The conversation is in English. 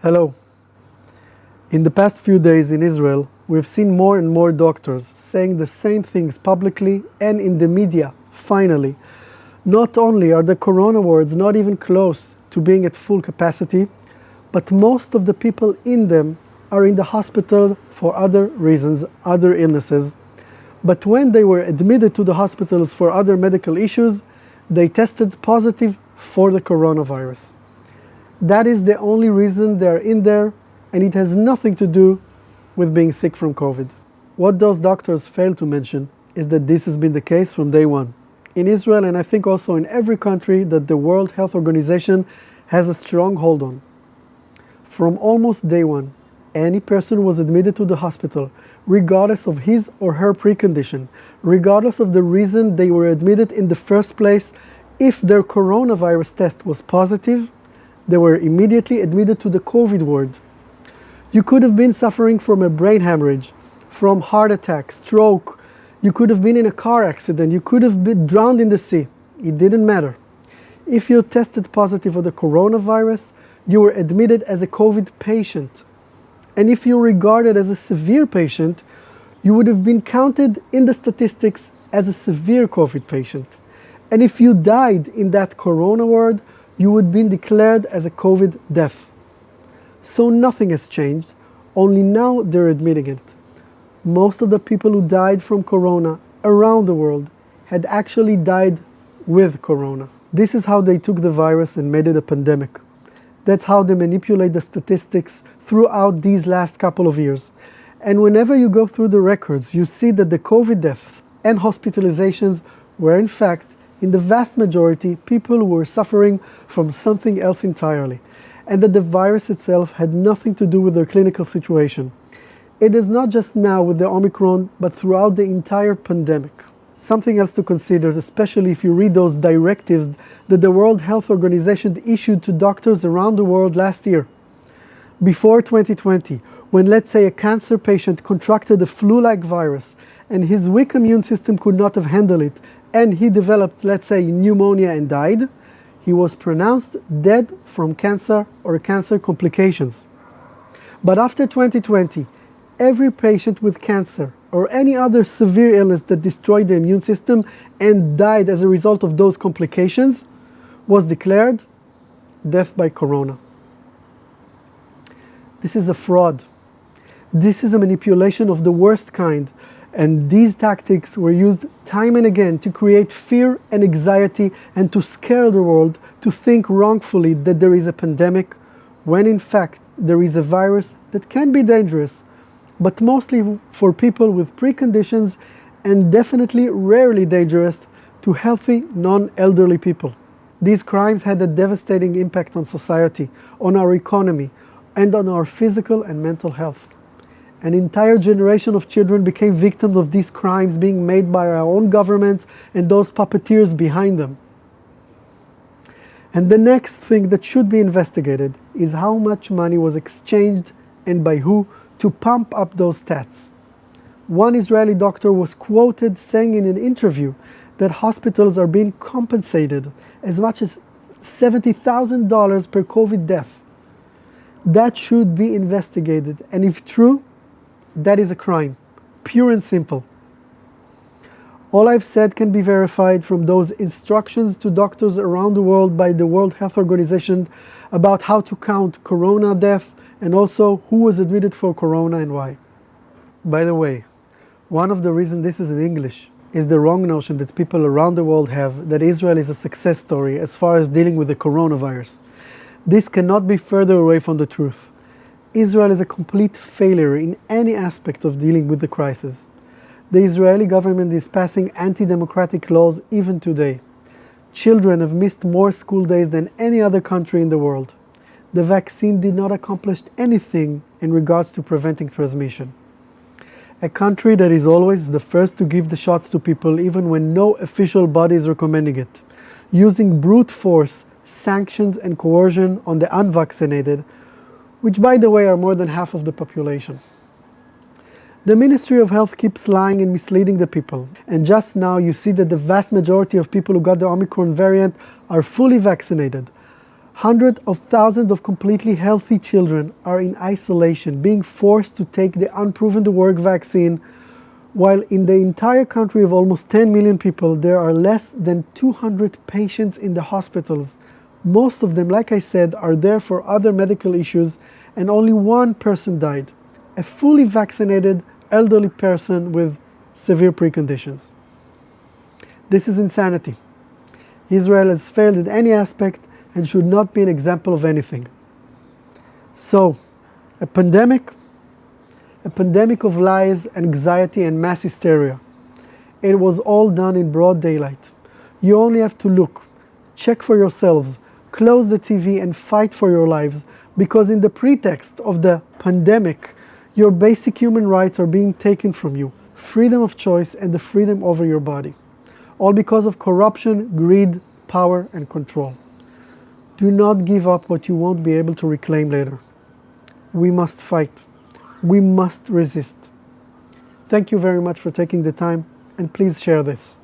Hello. In the past few days in Israel, we've seen more and more doctors saying the same things publicly and in the media, finally. Not only are the corona wards not even close to being at full capacity, but most of the people in them are in the hospital for other reasons, other illnesses. But when they were admitted to the hospitals for other medical issues, they tested positive for the coronavirus. That is the only reason they're in there, and it has nothing to do with being sick from COVID. What those doctors fail to mention is that this has been the case from day one. In Israel, and I think also in every country that the World Health Organization has a strong hold on. From almost day one, any person who was admitted to the hospital, regardless of his or her precondition, regardless of the reason they were admitted in the first place, if their coronavirus test was positive, they were immediately admitted to the COVID ward. You could have been suffering from a brain hemorrhage, from heart attack, stroke. You could have been in a car accident. You could have been drowned in the sea. It didn't matter. If you tested positive for the coronavirus, you were admitted as a COVID patient. And if you were regarded as a severe patient, you would have been counted in the statistics as a severe COVID patient. And if you died in that corona ward, you would have been declared as a COVID death. So nothing has changed, only now they're admitting it. Most of the people who died from corona around the world had actually died with corona. This is how they took the virus and made it a pandemic. That's how they manipulate the statistics throughout these last couple of years. And whenever you go through the records, you see that the COVID deaths and hospitalizations were in fact, in the vast majority, people who were suffering from something else entirely, and that the virus itself had nothing to do with their clinical situation. It is not just now with the Omicron, but throughout the entire pandemic. Something else to consider, especially if you read those directives that the World Health Organization issued to doctors around the world last year. Before 2020, when let's say a cancer patient contracted a flu-like virus and his weak immune system could not have handled it, and he developed, let's say, pneumonia and died, he was pronounced dead from cancer or cancer complications. But after 2020, every patient with cancer or any other severe illness that destroyed the immune system and died as a result of those complications was declared death by corona. This is a fraud. This is a manipulation of the worst kind. And these tactics were used time and again to create fear and anxiety and to scare the world to think wrongfully that there is a pandemic, when in fact there is a virus that can be dangerous, but mostly for people with preconditions and definitely rarely dangerous to healthy, non-elderly people. These crimes had a devastating impact on society, on our economy, and on our physical and mental health. An entire generation of children became victims of these crimes being made by our own governments and those puppeteers behind them. And the next thing that should be investigated is how much money was exchanged and by who to pump up those stats. One Israeli doctor was quoted saying in an interview that hospitals are being compensated as much as $70,000 per COVID death. That should be investigated, and if true, that is a crime, pure and simple. All I've said can be verified from those instructions to doctors around the world by the World Health Organization about how to count corona death and also who was admitted for corona and why. By the way, one of the reasons this is in English is the wrong notion that people around the world have that Israel is a success story as far as dealing with the coronavirus. This cannot be further away from the truth. Israel is a complete failure in any aspect of dealing with the crisis. The Israeli government is passing anti-democratic laws even today. Children have missed more school days than any other country in the world. The vaccine did not accomplish anything in regards to preventing transmission. A country that is always the first to give the shots to people even when no official body is recommending it, using brute force, sanctions and coercion on the unvaccinated, which by the way are more than half of the population. The Ministry of Health keeps lying and misleading the people, and just now you see that the vast majority of people who got the Omicron variant are fully vaccinated. Hundreds of thousands of completely healthy children are in isolation, being forced to take the unproven-to-work vaccine, while in the entire country of almost 10 million people, there are less than 200 patients in the hospitals. Most of them, like I said, are there for other medical issues, and only one person died, a fully vaccinated elderly person with severe preconditions. This is insanity. Israel has failed in any aspect and should not be an example of anything. So, a pandemic of lies, anxiety, and mass hysteria. It was all done in broad daylight. You only have to look, check for yourselves, close the TV and fight for your lives, because in the pretext of the pandemic, your basic human rights are being taken from you, freedom of choice and the freedom over your body. All because of corruption, greed, power, and control. Do not give up what you won't be able to reclaim later. We must fight. We must resist. Thank you very much for taking the time, and please share this.